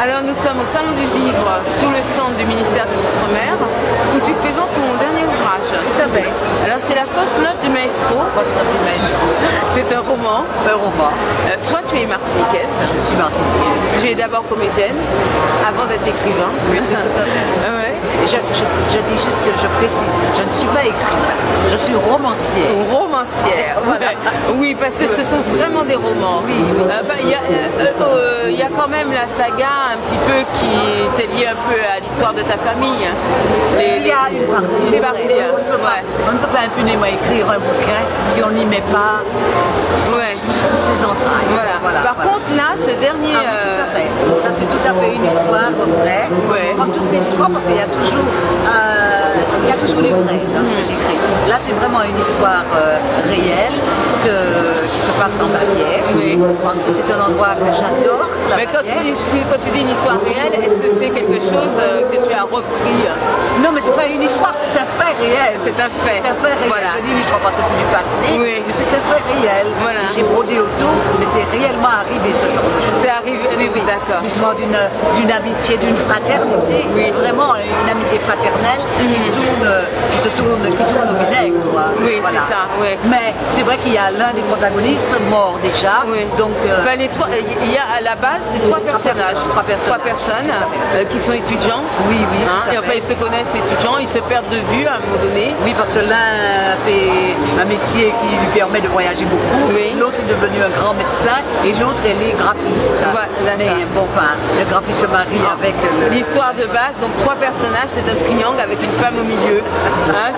Alors nous sommes au Salon du Livre, sur le stand du ministère des Outre-mer, où tu présentes ton dernier ouvrage. Tout à fait. Alors c'est La fausse note du maestro. Fausse note du maestro. C'est un roman. Un roman. Toi tu es martiniquaise. Je suis martiniquaise. Tu es d'abord comédienne, avant d'être écrivain. Oui, c'est tout à fait. Ouais. Je dis juste, je précise, je ne suis pas écrivain, je suis romancière. Romancière, voilà. Oui, parce que ce sont vraiment des romans. Oui. Il y a quand même la saga un petit peu qui t'est liée un peu à l'histoire de ta famille. Il y a une partie. C'est parti. On ne peut pas impunément écrire un bouquin si on n'y met pas ses entrailles. Voilà. Par contre, là, ce dernier... tout à fait. Ça, c'est tout à fait une histoire vraie. Ouais. Comme toutes les histoires, parce qu'il y a toujours les vrais dans ce que j'écris. Là, c'est vraiment une histoire réelle qui se passe en Bavière. Oui. Parce que c'est un endroit que j'adore. Mais quand tu dis une histoire réelle, est-ce que c'est quelque chose que tu as repris? Non, mais c'est pas une histoire, c'est un fait réel. C'est un fait. C'est un fait réel. Voilà. Je dis une histoire parce que c'est du passé, mais c'est un fait réel. Voilà. J'ai brodé autour, mais c'est réellement arrivé ce genre de choses. C'est arrivé, oui, d'accord. L'histoire d'une amitié, d'une fraternité, vraiment une amitié fraternelle qui tourne au vinaigre. Oui, voilà. c'est ça. Oui. Mais c'est vrai qu'il y a l'un des protagonistes mort déjà. Oui. Donc, il y a à la base, c'est trois personnages. Trois personnes qui sont étudiants. Oui. Et enfin, ils se connaissent étudiants, ils se perdent de vue à un moment donné. Oui, parce que l'un fait un métier qui lui permet de voyager beaucoup, l'autre est devenu un grand médecin et l'autre elle est graphiste. Mais bon, enfin, le graphiste se marie avec l'histoire de base, donc trois personnages, c'est un triangle avec une femme au milieu.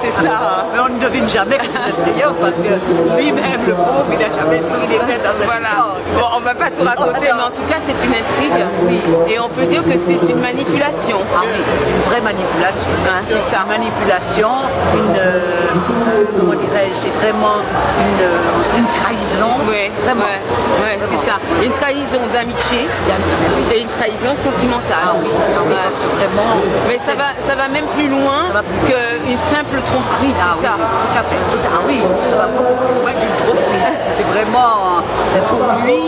C'est ça. Mais on ne devine jamais que c'est un triangle parce que lui-même, le pauvre, il n'a jamais su qu'il était dans un triangle. Bon, on va pas tout raconter, mais en tout cas, c'est une intrigue. Oui. Et on peut dire que c'est une manipulation. Ah oui, c'est une vraie manipulation. C'est ça. Une manipulation, comment dirais-je, c'est vraiment une trahison. Oui, c'est ça. Une trahison d'amitié et une trahison sentimentale. Parce que vraiment. Mais ça va même plus loin qu'une simple tromperie, c'est ça. Tout à fait. Ça va beaucoup plus loin qu'une tromperie. C'est vraiment, pour lui,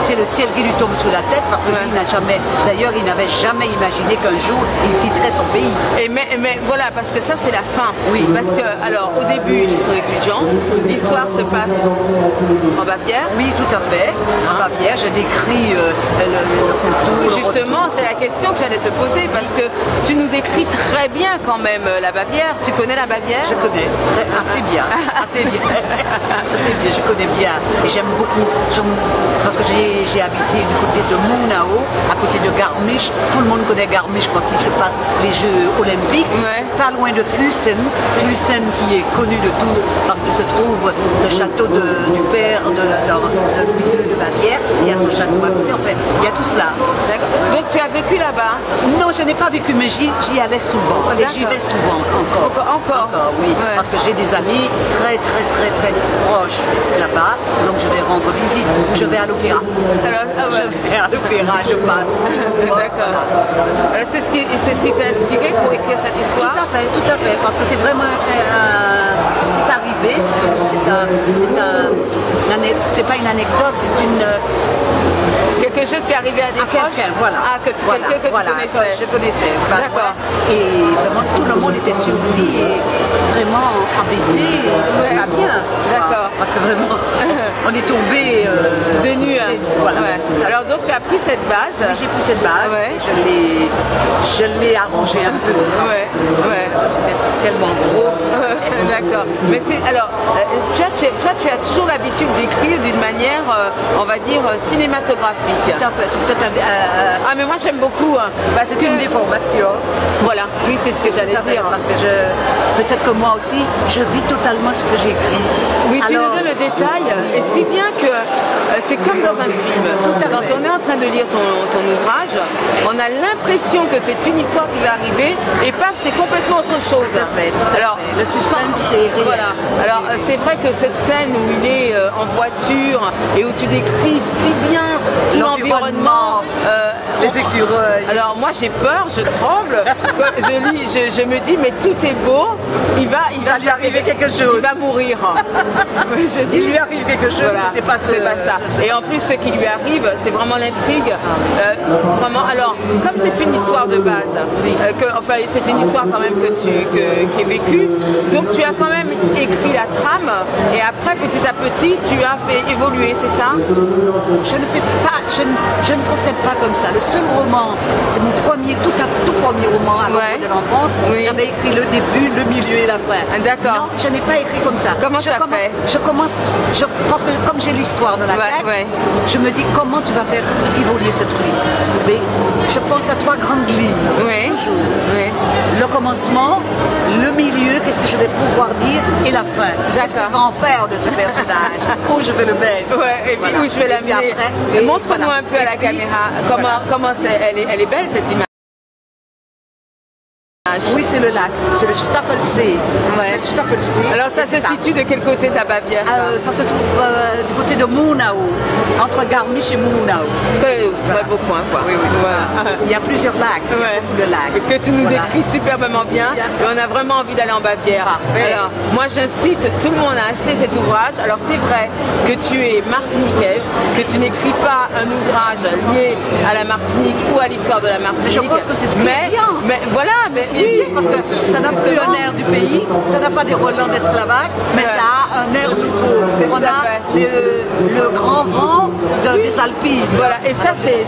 c'est le ciel qui lui tombe sous la tête parce que lui d'ailleurs, il n'avait jamais imaginé qu'un jour il quitterait son pays. Mais voilà, parce que ça c'est la fin. Oui. Parce que, alors, au début, ils sont étudiants, l'histoire se passe en Bavière. Oui, tout à fait. En Bavière, je décris le culture. Justement, c'est la question que j'allais te poser parce que tu nous décris très bien quand même la Bavière. Tu connais la Bavière? Je connais, assez bien. Assez bien, je connais bien. Et j'aime beaucoup, parce que j'ai habité du côté de Munao, à côté de Garmisch. Tout le monde connaît Garmisch parce qu'il se passe les Jeux Olympiques. Pas loin de Füssen qui est connu de tous parce qu'il se trouve le château du père de Louis II de Bavière. Il y a ce château à côté, en fait, il y a tout cela. Donc tu as vécu là-bas? Non, je n'ai pas vécu, mais j'y allais souvent. Et j'y vais souvent encore. Oui, parce que j'ai des amis très proches là-bas, donc je vais rendre visite. Je vais à l'opéra. Je vais à l'opéra, je passe. D'accord. C'est ce qui t'a inspiré pour écrire cette histoire? Tout à fait, parce que c'est vraiment c'est arrivé, c'est pas une anecdote, c'est une quelque chose qui est arrivé à des proches. Quelqu'un que tu connaissais. Je connaissais. D'accord. Et vraiment tout le monde était surpris et vraiment embêté, pas bien. D'accord. Parce que vraiment on est tombé des nues. Alors donc tu as pris cette base. Oui, j'ai pris cette base. Et je l'ai arrangée un peu. C'était tellement gros. D'accord. Mais alors, tu as toujours l'habitude d'écrire d'une manière, on va dire, cinématographique. Tout à fait. C'est peut-être mais moi j'aime beaucoup. Parce que une déformation. Voilà, oui, c'est ce que j'allais dire. Parce que peut-être que moi aussi, je vis totalement ce que j'écris. Oui, tu nous donnes le détail, et si bien que c'est comme dans un film. Quand on est en train de lire ton ouvrage, on a l'impression que c'est une histoire qui va arriver, et paf, c'est complètement autre chose. Alors, le suspense, c'est réel. Voilà. Alors, c'est vrai que cette scène où il est en voiture et où tu décris si bien tout l'environnement, les écureuils. Alors moi j'ai peur, je tremble, je me dis mais tout est beau, il va lui arriver quelque chose. Il va mourir. Il lui arrive quelque chose, mais c'est pas ça. Et en plus ce qui lui arrive, c'est vraiment l'intrigue, vraiment alors, comme c'est une histoire de base, enfin c'est une histoire quand même qui est vécue, donc tu as quand même écrit la trame et après petit à petit tu as fait évoluer, c'est ça? Je ne procède pas comme ça. Le seul roman, c'est mon tout premier roman à l'ombre de l'enfance. Oui. J'avais écrit le début, le milieu et la fin. D'accord. Non, je n'ai pas écrit comme ça. Comment tu as fait? Je pense que comme j'ai l'histoire dans la tête, je me dis comment tu vas faire évoluer ce truc. Mais je pense à 3 grandes lignes. Oui. Toujours. Oui. Le commencement, le milieu, qu'est-ce que je vais pouvoir dire, et la fin. Qu'est-ce qu'on va en faire de ce personnage? Où je vais le mettre? Ouais, et puis où je vais l'amener. Montre-nous un peu à la caméra comment elle est belle cette image. Oui, c'est le lac, c'est le Staffelsee. Ouais. Alors ça se situe de quel côté de la Bavière? Ça se trouve du côté de Murnau, entre Garmisch et Murnau. Très beau coin, quoi. Oui, oui. Voilà. Il y a plusieurs lacs, beaucoup de lacs. Que tu nous décris superbement bien, et on a vraiment envie d'aller en Bavière. Parfait. Alors, moi j'incite tout le monde à acheter cet ouvrage. Alors c'est vrai que tu es martiniquaise, que tu n'écris pas un ouvrage lié à la Martinique ou à l'histoire de la Martinique. Je pense que c'est ce qui est bien. Mais voilà, mais bien, parce que ça n'a plus un air du pays, ça n'a pas des relents d'esclavage, mais ça a un air nouveau. On a le grand vent des Alpines. Voilà, et ça c'est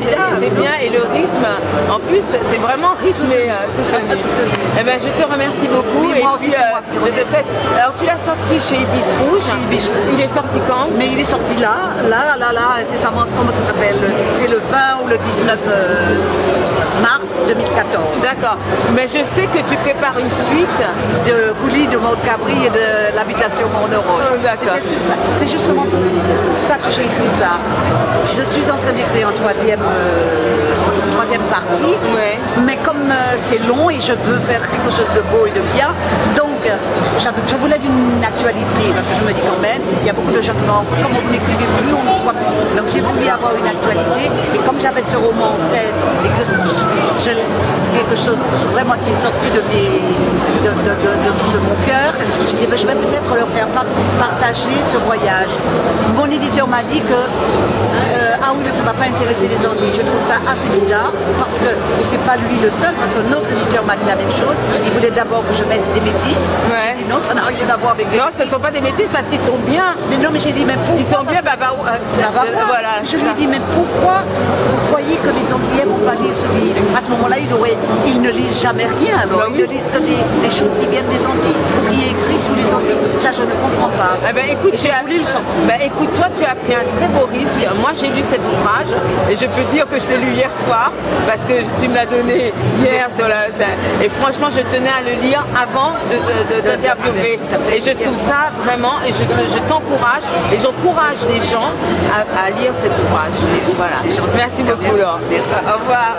bien, et le rythme, en plus, c'est vraiment rythmé, soutenu. Eh ben, je te remercie beaucoup, et puis je te souhaite. Alors tu l'as sorti chez Ibis Rouge. Chez Ibis Rouge. Il est sorti quand? Mais il est sorti là, incessamment, comment ça s'appelle? C'est le 20 ou le 19 mars 2014. D'accord, mais je sais que tu prépares une suite de Coulis, de Maud Cabri et de l'habitation Morneroche. C'était sur ça. C'est justement pour ça que j'ai écrit ça. Je suis en train d'écrire une troisième partie, mais comme c'est long et je veux faire quelque chose de beau et de bien, donc je voulais d'une actualité, parce que je me dis quand même, il y a beaucoup de gens qui m'ont dit, comme vous n'écrivez plus, on ne voit plus. Donc j'ai voulu avoir une actualité, et comme j'avais ce roman en tête, et que c'est quelque chose vraiment qui est sorti de mon cœur, j'ai dit, je vais peut-être leur faire partager ce voyage. Mon éditeur m'a dit que ah oui, mais ça ne va pas intéresser les Antilles. Je trouve ça assez bizarre, parce que, et c'est pas lui le seul, parce que notre éditeur m'a dit la même chose. Il voulait d'abord que je mette des métis. J'ai dit non, ça n'a rien à voir avec les Non, ce ne sont pas des métis parce qu'ils sont bien. Mais non, mais j'ai dit, mais pourquoi? Ils sont bien bavarois. Voilà, je lui ai dit, mais pourquoi vous croyez que les Antillais vont pas lire ce livre? À ce moment-là, ils ne lisent jamais rien. Alors. Ils ne lisent que des choses qui viennent des Antilles, ou qui est écrit sous les Antilles. Ça, je ne comprends pas. Eh ben, écoute, écoute, toi, tu as pris un très beau risque. Moi, j'ai lu cet ouvrage et je peux dire que je l'ai lu hier soir parce que tu me l'as donné hier et franchement je tenais à le lire avant de t'interviewer et je trouve ça vraiment, et je t'encourage et j'encourage les gens à lire cet ouvrage. Voilà. Merci beaucoup Laure. Au revoir.